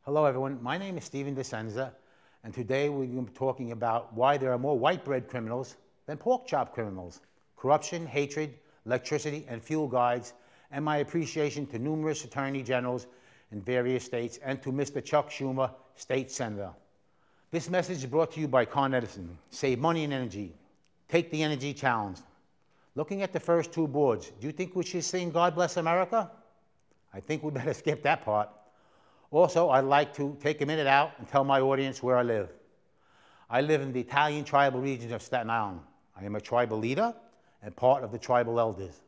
Hello everyone, my name is Steven Discenza, and today we're going to be talking about why there are more white bread criminals than pork chop criminals, corruption, hatred, electricity, and fuel guides, and my appreciation to numerous attorney generals in various states and to Mr. Chuck Schumer, state senator. This message is brought to you by Con Edison. Save money and energy. Take the energy challenge. Looking at the first two boards, do you think we should sing God Bless America? I think we better skip that part. Also, I'd like to take a minute out and tell my audience where I live. I live in the Italian tribal region of Staten Island. I am a tribal leader and part of the tribal elders.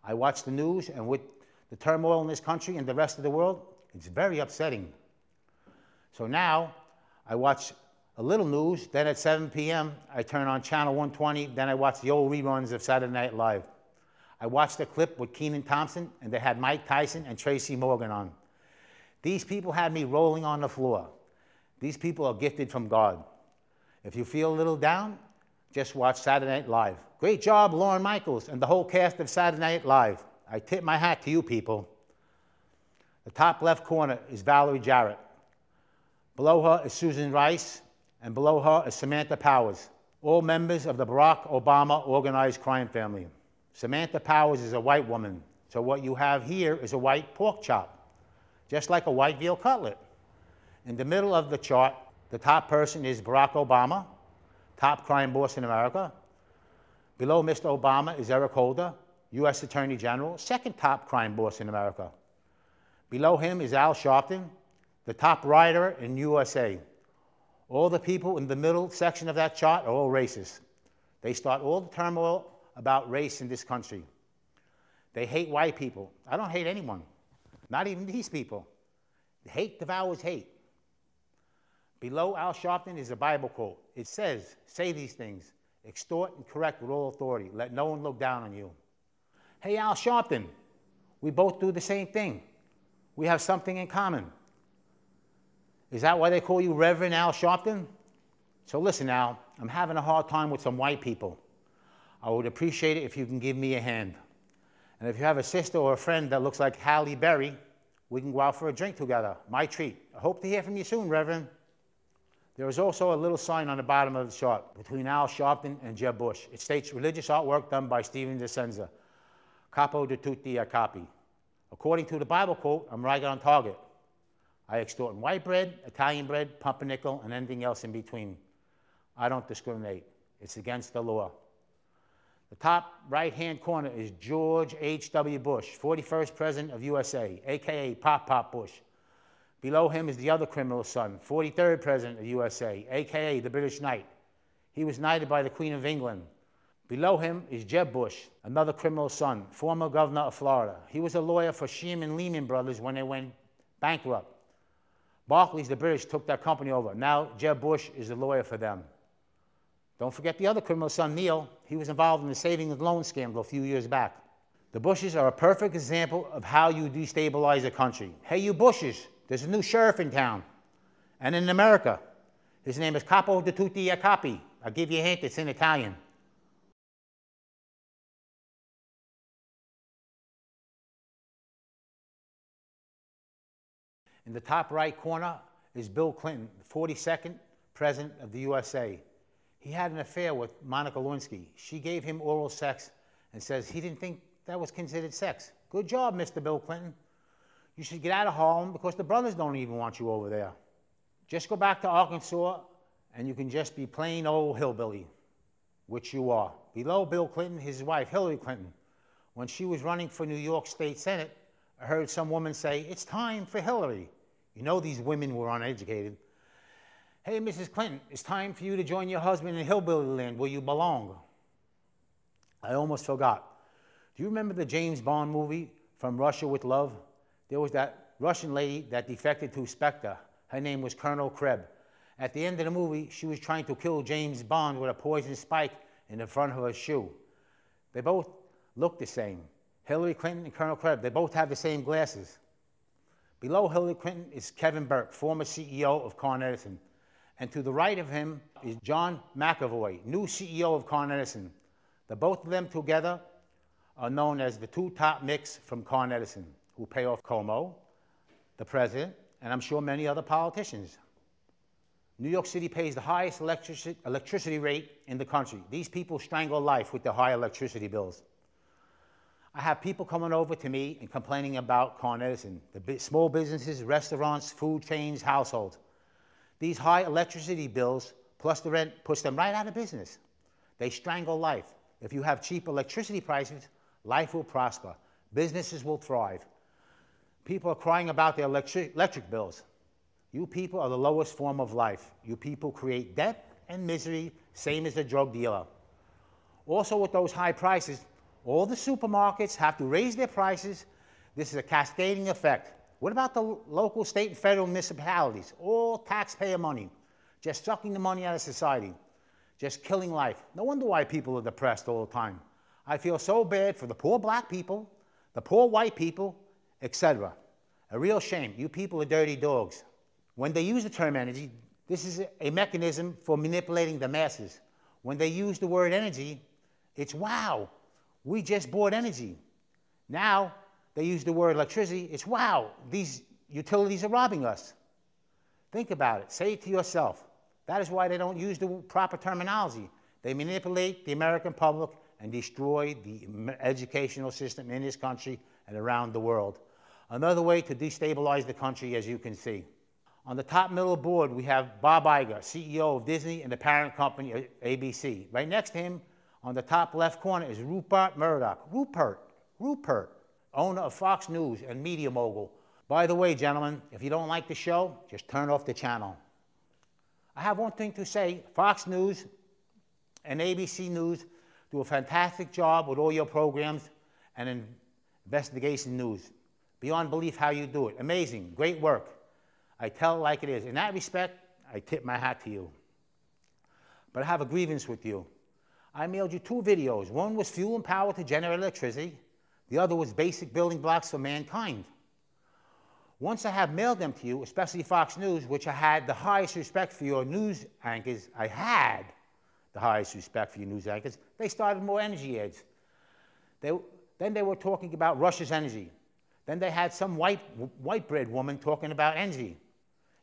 I watch the news, and with the turmoil in this country and the rest of the world, it's very upsetting. So now, I watch a little news, then at 7 p.m., I turn on channel 120, then I watch the old reruns of Saturday Night Live. I watched a clip with Kenan Thompson, and they had Mike Tyson and Tracy Morgan on. These people had me rolling on the floor. These people are gifted from God. If you feel a little down, just watch Saturday Night Live. Great job, Lorne Michaels and the whole cast of Saturday Night Live. I tip my hat to you people. The top left corner is Valerie Jarrett. Below her is Susan Rice, and below her is Samantha Powers, all members of the Barack Obama organized crime family. Samantha Powers is a white woman, so what you have here is a white pork chop, just like a white veal cutlet. In the middle of the chart, the top person is Barack Obama, top crime boss in America. Below Mr. Obama is Eric Holder, U.S. Attorney General, second top crime boss in America. Below him is Al Sharpton, the top writer in USA. All the people in the middle section of that chart are all racist. They start all the turmoil about race in this country. They hate white people. I don't hate anyone. Not even these people. Hate devours hate. Below Al Sharpton is a Bible quote. It says, say these things, extort and correct with all authority. Let no one look down on you. Hey, Al Sharpton, we both do the same thing. We have something in common. Is that why they call you Reverend Al Sharpton? So listen, Al, I'm having a hard time with some white people. I would appreciate it if you can give me a hand. And if you have a sister or a friend that looks like Halle Berry, we can go out for a drink together. My treat. I hope to hear from you soon, Reverend. There is also a little sign on the bottom of the chart between Al Sharpton and Jeb Bush. It states religious artwork done by Steven Discenza. Capo di tutti a capi. According to the Bible quote, I'm right on target. I extort white bread, Italian bread, pumpernickel, and anything else in between. I don't discriminate. It's against the law. The top right-hand corner is George H.W. Bush, 41st President of USA, a.k.a. Pop Pop Bush. Below him is the other criminal son, 43rd President of USA, a.k.a. the British Knight. He was knighted by the Queen of England. Below him is Jeb Bush, another criminal son, former governor of Florida. He was a lawyer for Sheehan Lehman Brothers when they went bankrupt. Barclays, the British, took that company over. Now Jeb Bush is a lawyer for them. Don't forget the other criminal son, Neil. He was involved in the savings and loan scandal a few years back. The Bushes are a perfect example of how you destabilize a country. Hey, you Bushes, there's a new sheriff in town and in America. His name is Capo di tutti a capi. I'll give you a hint, it's in Italian. In the top right corner is Bill Clinton, 42nd President of the USA. He had an affair with Monica Lewinsky. She gave him oral sex and says he didn't think that was considered sex. Good job, Mr. Bill Clinton. You should get out of Harlem because the brothers don't even want you over there. Just go back to Arkansas and you can just be plain old hillbilly, which you are. Below Bill Clinton, his wife, Hillary Clinton. When she was running for New York State Senate, I heard some woman say, it's time for Hillary. You know these women were uneducated. Hey, Mrs. Clinton, it's time for you to join your husband in hillbilly land where you belong. I almost forgot. Do you remember the James Bond movie, From Russia with Love? There was that Russian lady that defected to Spectre. Her name was Colonel Krebs. At the end of the movie, she was trying to kill James Bond with a poison spike in the front of her shoe. They both look the same. Hillary Clinton and Colonel Krebs, they both have the same glasses. Below Hillary Clinton is Kevin Burke, former CEO of Con Edison. And to the right of him is John McAvoy, new CEO of Con Edison. The both of them together are known as the two top micks from Con Edison, who pay off Como, the president, and I'm sure many other politicians. New York City pays the highest electricity rate in the country. These people strangle life with their high electricity bills. I have people coming over to me and complaining about Con Edison, the small businesses, restaurants, food chains, households. These high electricity bills plus the rent puts them right out of business. They strangle life. If you have cheap electricity prices, life will prosper. Businesses will thrive. People are crying about their electric bills. You people are the lowest form of life. You people create debt and misery, same as the drug dealer. Also, with those high prices, all the supermarkets have to raise their prices. This is a cascading effect. What about the local, state, and federal municipalities? All taxpayer money, just sucking the money out of society, just killing life. No wonder why people are depressed all the time. I feel so bad for the poor black people, the poor white people, etc. A real shame. You people are dirty dogs. When they use the term energy, this is a mechanism for manipulating the masses. When they use the word energy, it's wow, we just bought energy. Now they use the word electricity, it's wow, these utilities are robbing us. Think about it, say it to yourself. That is why they don't use the proper terminology. They manipulate the American public and destroy the educational system in this country and around the world. Another way to destabilize the country, as you can see. On the top middle board, we have Bob Iger, CEO of Disney and the parent company, ABC. Right next to him, on the top left corner, is Rupert Murdoch. Rupert, owner of Fox News and media mogul. By the way, gentlemen, if you don't like the show, just turn off the channel. I have one thing to say. Fox News and ABC News do a fantastic job with all your programs and investigation news. Beyond belief how you do it. Amazing, great work. I tell it like it is. In that respect, I tip my hat to you. But I have a grievance with you. I mailed you 2 videos. One was fuel and power to generate electricity. The other was basic building blocks for mankind. Once I have mailed them to you, especially Fox News, which I had the highest respect for your news anchors, they started more energy ads. Then they were talking about Russia's energy. Then they had some white bread woman talking about energy.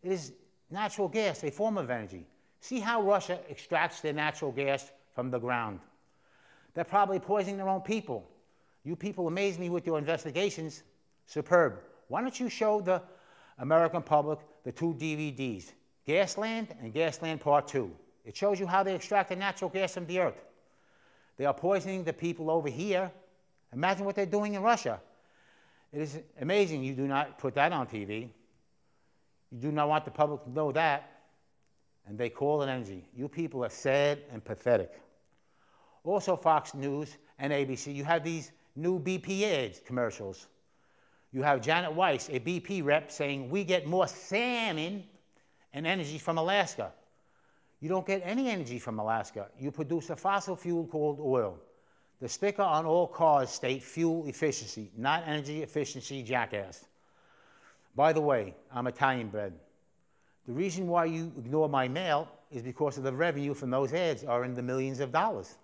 It is natural gas, a form of energy. See how Russia extracts their natural gas from the ground. They're probably poisoning their own people. You people amaze me with your investigations. Superb. Why don't you show the American public the 2 DVDs, Gasland and Gasland Part 2. It shows you how they extract the natural gas from the earth. They are poisoning the people over here. Imagine what they're doing in Russia. It is amazing you do not put that on TV. You do not want the public to know that. And they call it energy. You people are sad and pathetic. Also, Fox News and ABC, you have these new BP ads commercials. You have Janet Weiss, a BP rep, saying, we get more salmon and energy from Alaska. You don't get any energy from Alaska. You produce a fossil fuel called oil. The sticker on all cars state fuel efficiency, not energy efficiency, jackass. By the way, I'm Italian bred. The reason why you ignore my mail is because of the revenue from those ads are in the millions of dollars.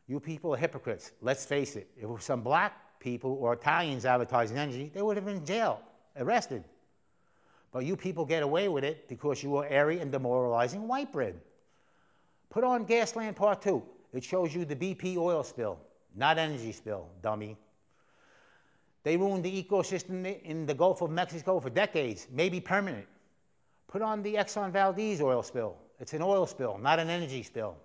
You people are hypocrites. Let's face it. If it was some black people or Italians advertising energy, they would have been in jail, arrested. But you people get away with it because you are airy and demoralizing white bread. Put on Gasland Part 2. It shows you the BP oil spill, not energy spill, dummy. They ruined the ecosystem in the Gulf of Mexico for decades, maybe permanent. Put on the Exxon Valdez oil spill. It's an oil spill, not an energy spill.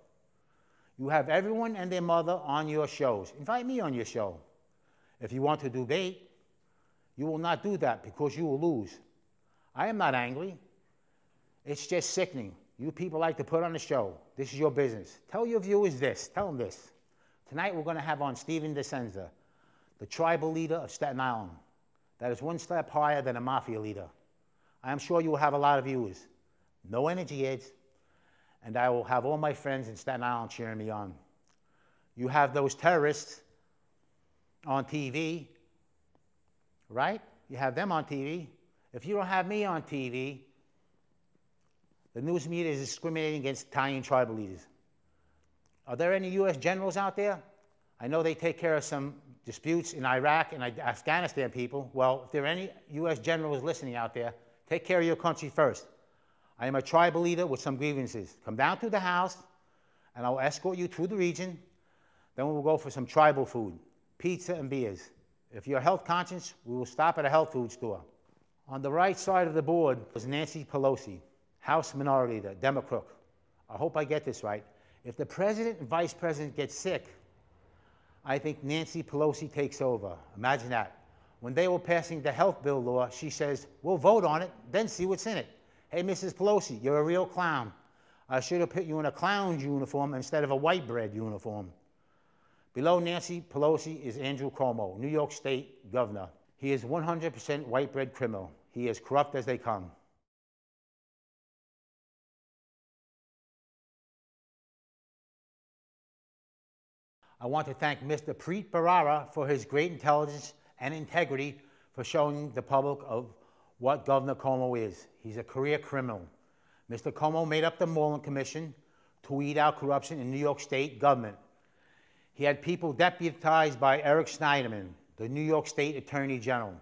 You have everyone and their mother on your shows. Invite me on your show. If you want to debate, you will not do that because you will lose. I am not angry. It's just sickening. You people like to put on a show. This is your business. Tell your viewers this. Tell them this. Tonight we're going to have on Steven Discenza, the tribal leader of Staten Island. That is one step higher than a mafia leader. I am sure you will have a lot of viewers. No energy ads. And I will have all my friends in Staten Island cheering me on. You have those terrorists on TV, right? You have them on TV. If you don't have me on TV, the news media is discriminating against Italian tribal leaders. Are there any U.S. generals out there? I know they take care of some disputes in Iraq and Afghanistan people. Well, if there are any U.S. generals listening out there, Take care of your country first. I am a tribal leader with some grievances. Come down to the house, and I'll escort you through the region. Then we'll go for some tribal food, pizza and beers. If you're health conscious, we will stop at a health food store. On the right side of the board was Nancy Pelosi, House Minority Leader, Democrat. I hope I get this right. If the president and vice president get sick, I think Nancy Pelosi takes over. Imagine that. When they were passing the health bill law, she says, we'll vote on it, then see what's in it. Hey, Mrs. Pelosi, you're a real clown. I should have put you in a clown's uniform instead of a white bread uniform. Below Nancy Pelosi is Andrew Cuomo, New York State Governor. He is 100% white bread criminal. He is corrupt as they come. I want to thank Mr. Preet Bharara for his great intelligence and integrity for showing the public of what Governor Cuomo is. He's a career criminal. Mr. Cuomo made up the Mueller Commission to weed out corruption in New York State government. He had people deputized by Eric Schneiderman, the New York State Attorney General.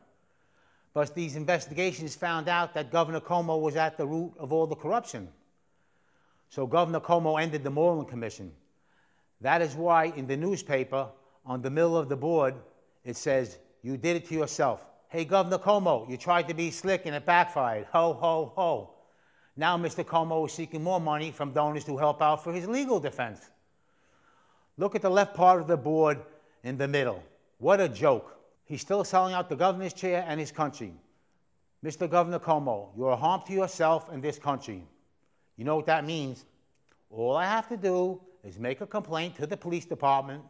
But these investigations found out that Governor Cuomo was at the root of all the corruption. So Governor Cuomo ended the Mueller Commission. That is why in the newspaper, on the middle of the board, it says, you did it to yourself. Hey, Governor Cuomo, you tried to be slick and it backfired. Ho, ho, ho. Now Mr. Cuomo is seeking more money from donors to help out for his legal defense. Look at the left part of the board in the middle. What a joke. He's still selling out the governor's chair and his country. Mr. Governor Cuomo, you're a harm to yourself and this country. You know what that means? All I have to do is make a complaint to the police department,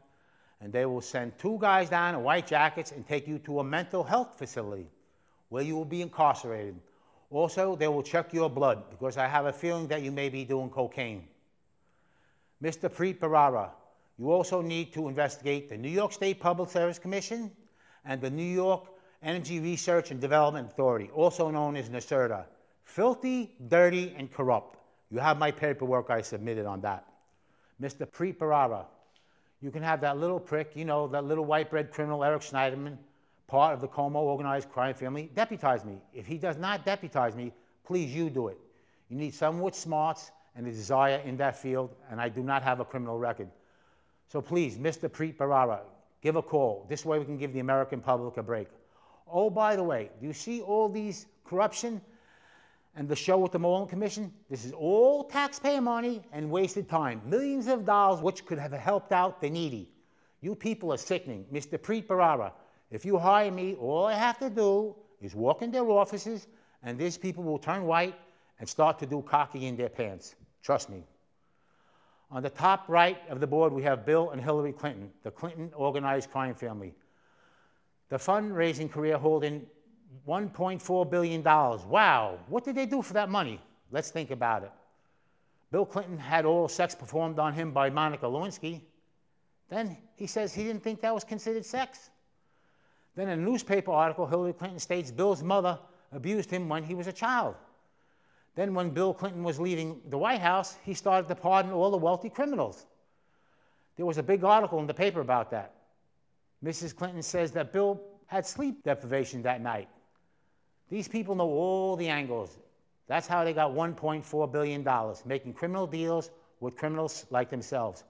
and they will send 2 guys down in white jackets and take you to a mental health facility where you will be incarcerated. Also, they will check your blood because I have a feeling that you may be doing cocaine. Mr. Preet Bharara, you also need to investigate the New York State Public Service Commission and the New York Energy Research and Development Authority, also known as NYSERDA. Filthy, dirty, and corrupt. You have my paperwork I submitted on that. Mr. Preet Bharara, you can have that little prick, you know, that little white bread criminal Eric Schneiderman, part of the Cuomo organized crime family, deputize me. If he does not deputize me, please you do it. You need someone with smarts and a desire in that field, and I do not have a criminal record. So please, Mr. Preet Bharara, give a call. This way we can give the American public a break. Oh, by the way, do you see all these corruption and the show with the Mueller Commission? This is all taxpayer money and wasted time. Millions of dollars which could have helped out the needy. You people are sickening. Mr. Preet Bharara, if you hire me, all I have to do is walk in their offices and these people will turn white and start to do cocky in their pants. Trust me. On the top right of the board, we have Bill and Hillary Clinton, the Clinton organized crime family. The fundraising career holding $1.4 billion. Wow, what did they do for that money? Let's think about it. Bill Clinton had oral sex performed on him by Monica Lewinsky. Then he says he didn't think that was considered sex. Then in a newspaper article, Hillary Clinton states Bill's mother abused him when he was a child. Then when Bill Clinton was leaving the White House, he started to pardon all the wealthy criminals. There was a big article in the paper about that. Mrs. Clinton says that Bill had sleep deprivation that night. These people know all the angles. That's how they got $1.4 billion, making criminal deals with criminals like themselves,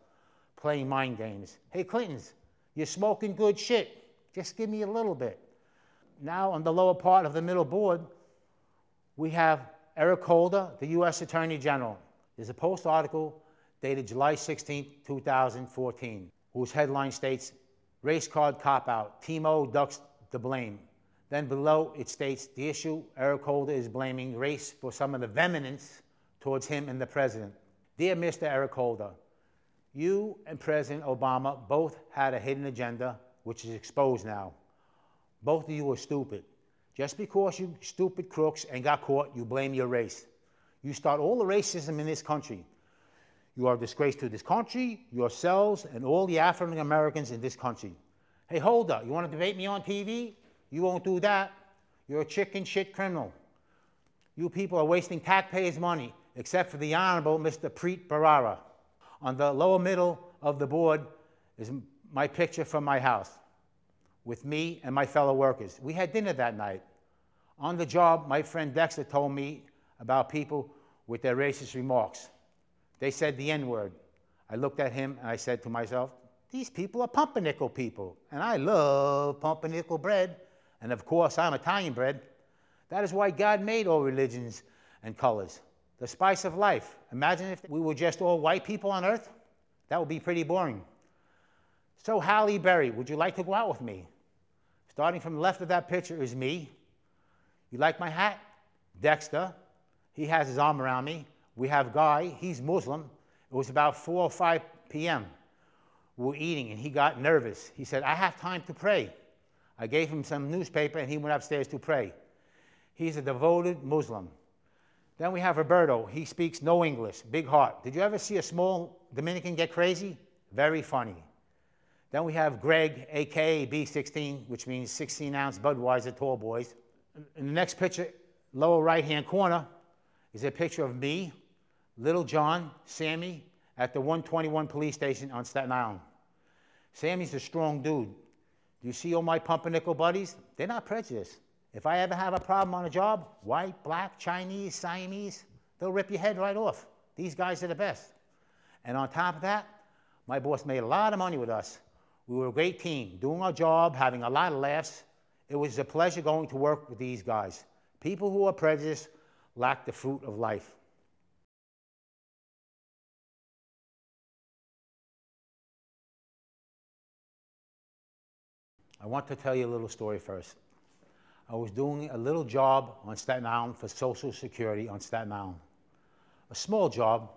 playing mind games. Hey, Clintons, you're smoking good shit. Just give me a little bit. Now, on the lower part of the middle board, we have Eric Holder, the U.S. Attorney General. There's a Post article dated July 16, 2014, whose headline states, race card cop-out, Timo ducks the blame. Then below it states, the issue, Eric Holder is blaming race for some of the vehemence towards him and the president. Dear Mr. Eric Holder, you and President Obama both had a hidden agenda, which is exposed now. Both of you are stupid. Just because you stupid crooks and got caught, you blame your race. You start all the racism in this country. You are a disgrace to this country, yourselves, and all the African Americans in this country. Hey, Holder, you want to debate me on TV? You won't do that. You're a chicken shit criminal. You people are wasting taxpayers' money, except for the Honorable Mr. Preet Bharara. On the lower middle of the board is my picture from my house with me and my fellow workers. We had dinner that night. On the job, my friend Dexter told me about people with their racist remarks. They said the N-word. I looked at him and I said to myself, these people are pumpernickel people, and I love pumpernickel bread, and of course I'm Italian bread. That is why God made all religions and colors. The spice of life. Imagine if we were just all white people on earth. That would be pretty boring. So Halle Berry, would you like to go out with me? Starting from the left of that picture is me. You like my hat? Dexter. He has his arm around me. We have Guy. He's Muslim. It was about 4 or 5 p.m. We were eating, and he got nervous. He said, I have time to pray. I gave him some newspaper, and he went upstairs to pray. He's a devoted Muslim. Then we have Roberto. He speaks no English, big heart. Did you ever see a small Dominican get crazy? Very funny. Then we have Greg, a.k.a. B16, which means 16-ounce Budweiser tall boys. In the next picture, lower right-hand corner, is a picture of me, Little John, Sammy, at the 121 police station on Staten Island. Sammy's a strong dude. Do you see all my pumpernickel buddies? They're not prejudiced. If I ever have a problem on a job, white, black, Chinese, Siamese, they'll rip your head right off. These guys are the best. And on top of that, my boss made a lot of money with us. We were a great team, doing our job, having a lot of laughs. It was a pleasure going to work with these guys. People who are prejudiced lack the fruit of life. I want to tell you a little story first. I was doing a little job on Staten Island for Social Security on Staten Island. A small job.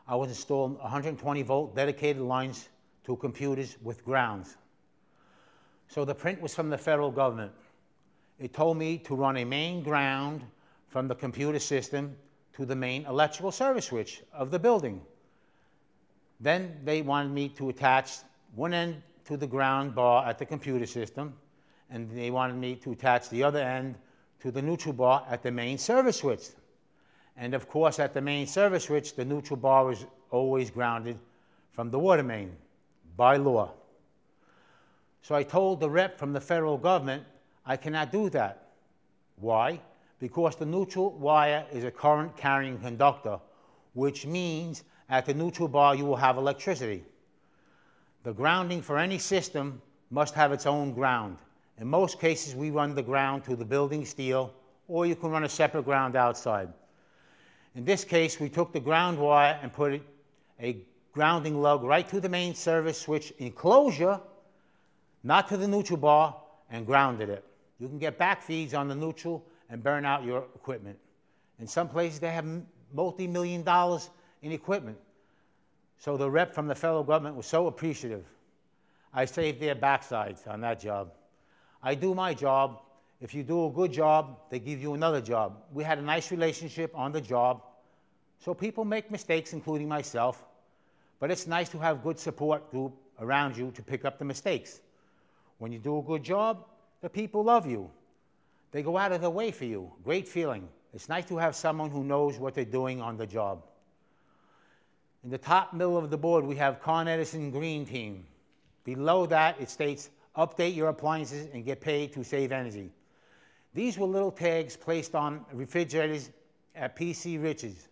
I was installing 120-volt dedicated lines to computers with grounds. So the print was from the federal government. It told me to run a main ground from the computer system to the main electrical service switch of the building. Then they wanted me to attach one end to the ground bar at the computer system, and they wanted me to attach the other end to the neutral bar at the main service switch. And of course, at the main service switch, the neutral bar was always grounded from the water main, by law. So I told the rep from the federal government, I cannot do that. Why? Because the neutral wire is a current carrying conductor, which means at the neutral bar you will have electricity. The grounding for any system must have its own ground. In most cases, we run the ground to the building steel, or you can run a separate ground outside. In this case, we took the ground wire and put a grounding lug right to the main service switch enclosure, not to the neutral bar, and grounded it. You can get back feeds on the neutral and burn out your equipment. In some places, they have multi-million dollars in equipment. So the rep from the federal government was so appreciative. I saved their backsides on that job. I do my job. If you do a good job, they give you another job. We had a nice relationship on the job. So people make mistakes, including myself. But it's nice to have a good support group around you to pick up the mistakes. When you do a good job, the people love you. They go out of their way for you. Great feeling. It's nice to have someone who knows what they're doing on the job. In the top middle of the board, we have Con Edison Green Team. Below that, it states, update your appliances and get paid to save energy. These were little tags placed on refrigerators at PC Rich's.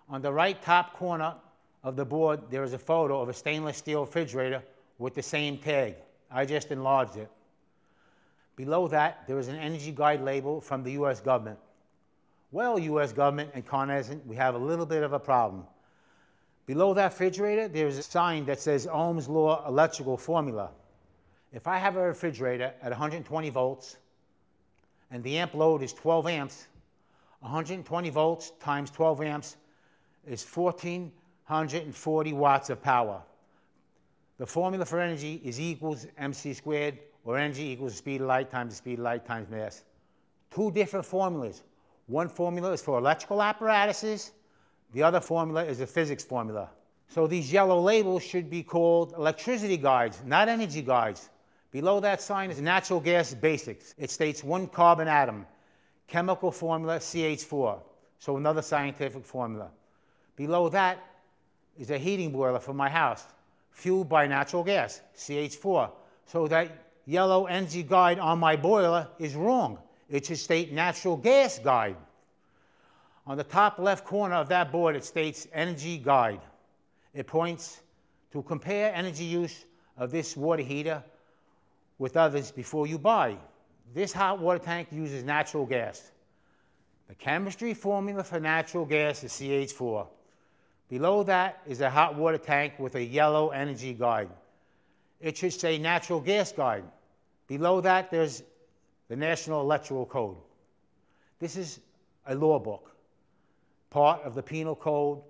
On the right top corner of the board, there is a photo of a stainless steel refrigerator with the same tag. I just enlarged it. Below that, there is an energy guide label from the U.S. government. Well, U.S. government and Con Edison, we have a little bit of a problem. Below that refrigerator, there's a sign that says Ohm's Law electrical formula. If I have a refrigerator at 120 volts and the amp load is 12 amps, 120 volts times 12 amps is 1,440 watts of power. The formula for energy is E equals mc squared, or energy equals the speed of light times the speed of light times mass. Two different formulas. One formula is for electrical apparatuses. The other formula is a physics formula. So these yellow labels should be called electricity guides, not energy guides. Below that sign is natural gas basics. It states one carbon atom, chemical formula CH4, so another scientific formula. Below that is a heating boiler for my house, fueled by natural gas, CH4. So that yellow energy guide on my boiler is wrong. it should state natural gas guide. On the top left corner of that board, it states energy guide. It points to compare energy use of this water heater with others before you buy. This hot water tank uses natural gas. The chemistry formula for natural gas is CH4. Below that is a hot water tank with a yellow energy guide. It should say natural gas guide. Below that, there's the National Electrical Code. This is a law book, part of the penal code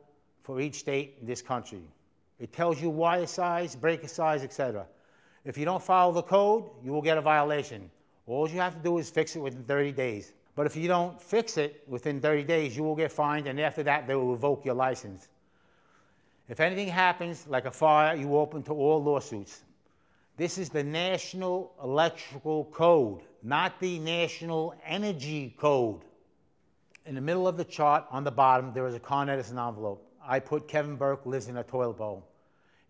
for each state in this country. It tells you wire size, breaker size, etc. If you don't follow the code, you will get a violation. All you have to do is fix it within 30 days. But if you don't fix it within 30 days, you will get fined, and after that, they will revoke your license. If anything happens, like a fire, you open to all lawsuits. This is the National Electrical Code, not the National Energy Code. In the middle of the chart, on the bottom, there is a Con Edison envelope. I put Kevin Burke lives in a toilet bowl.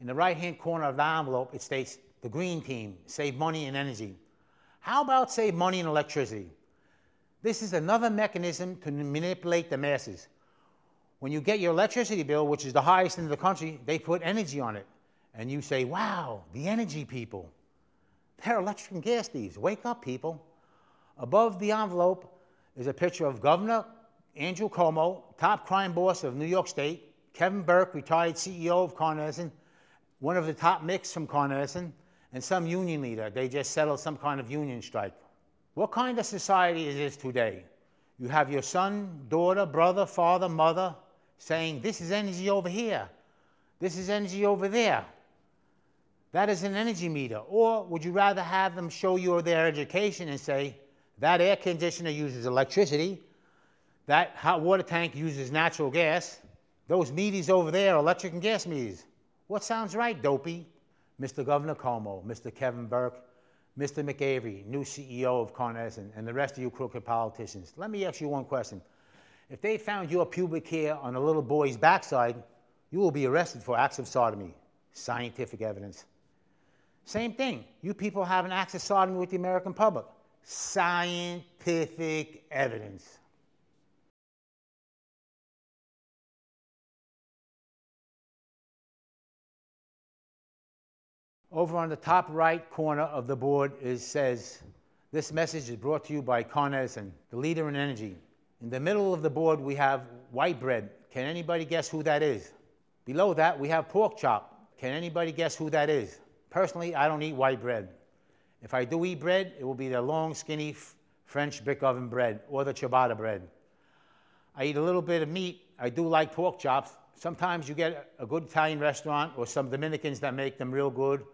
In the right-hand corner of the envelope, it states, the green team, save money and energy. How about save money and electricity? This is another mechanism to manipulate the masses. When you get your electricity bill, which is the highest in the country, they put energy on it. And you say, wow, the energy people. They're electric and gas thieves. Wake up, people. Above the envelope is a picture of Governor Andrew Cuomo, top crime boss of New York State, Kevin Burke, retired CEO of Con Edison, one of the top micks from Con Edison, and some union leader. They just settled some kind of union strike. What kind of society is this today? You have your son, daughter, brother, father, mother saying, this is energy over here. This is energy over there. That is an energy meter. Or would you rather have them show you their education and say, that air conditioner uses electricity, that hot water tank uses natural gas, those meters over there are electric and gas meters. What sounds right, dopey? Mr. Governor Cuomo, Mr. Kevin Burke, Mr. McAvery, new CEO of Con Edison, and the rest of you crooked politicians. Let me ask you one question. If they found your pubic hair on a little boy's backside, you will be arrested for acts of sodomy. Scientific evidence. Same thing. You people have an act of sodomy with the American public. Scientific evidence. Over on the top right corner of the board says, this message is brought to you by Con Edison, the leader in energy. In the middle of the board, we have white bread. Can anybody guess who that is? Below that, we have pork chop. Can anybody guess who that is? Personally, I don't eat white bread. If I do eat bread, it will be the long, skinny French brick oven bread or the ciabatta bread. I eat a little bit of meat. I do like pork chops. Sometimes you get a good Italian restaurant or some Dominicans that make them real good,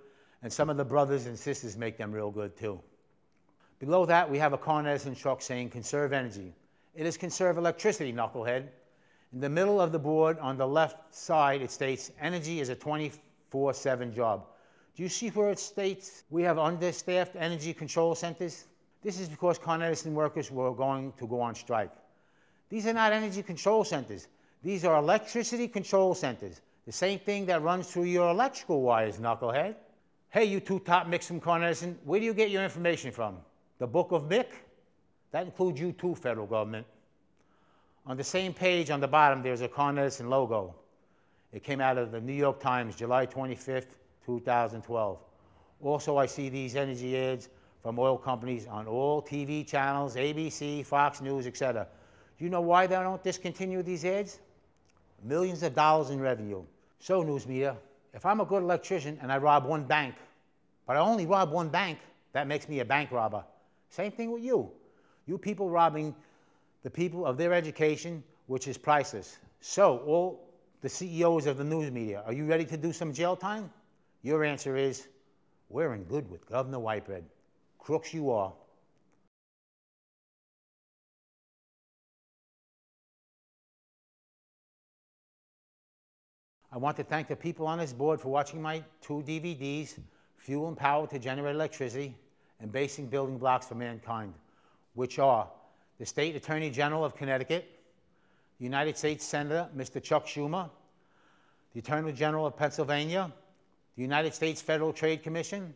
and some of the brothers and sisters make them real good too. Below that, we have a Con Edison truck saying conserve energy. It is conserve electricity, knucklehead. In the middle of the board on the left side, it states energy is a 24/7 job. Do you see where it states we have understaffed energy control centers? This is because Con Edison workers were going to go on strike. These are not energy control centers. These are electricity control centers. The same thing that runs through your electrical wires, knucklehead. Hey, you two top micks from Con Edison, where do you get your information from? The Book of Mick? That includes you too, federal government. On the same page on the bottom, there's a Con Edison logo. It came out of the New York Times, July 25th, 2012. Also, I see these energy ads from oil companies on all TV channels, ABC, Fox News, etc. Do you know why they don't discontinue these ads? Millions of dollars in revenue. So, news media, if I'm a good electrician and I rob one bank, but I only rob one bank, that makes me a bank robber. Same thing with you. You people robbing the people of their education, which is priceless. So, all the CEOs of the news media, are you ready to do some jail time? Your answer is, we're in good with Governor Whitebread. Crooks you are. I want to thank the people on this board for watching my 2 DVDs, Fuel and Power to Generate Electricity and Basic Building Blocks for Mankind, which are the State Attorney General of Connecticut, the United States Senator, Mr. Chuck Schumer, the Attorney General of Pennsylvania, the United States Federal Trade Commission,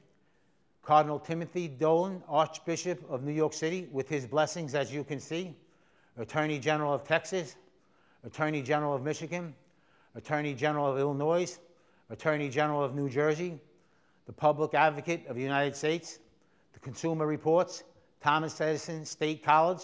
Cardinal Timothy Dolan, Archbishop of New York City, with his blessings, as you can see, Attorney General of Texas, Attorney General of Michigan, Attorney General of Illinois, Attorney General of New Jersey, the Public Advocate of the United States, the Consumer Reports, Thomas Edison State College,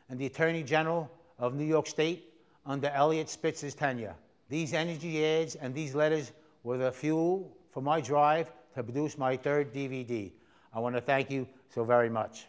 and the Attorney General of New York State under Eliot Spitzer's tenure. These energy ads and these letters were the fuel for my drive to produce my third DVD. I want to thank you so very much.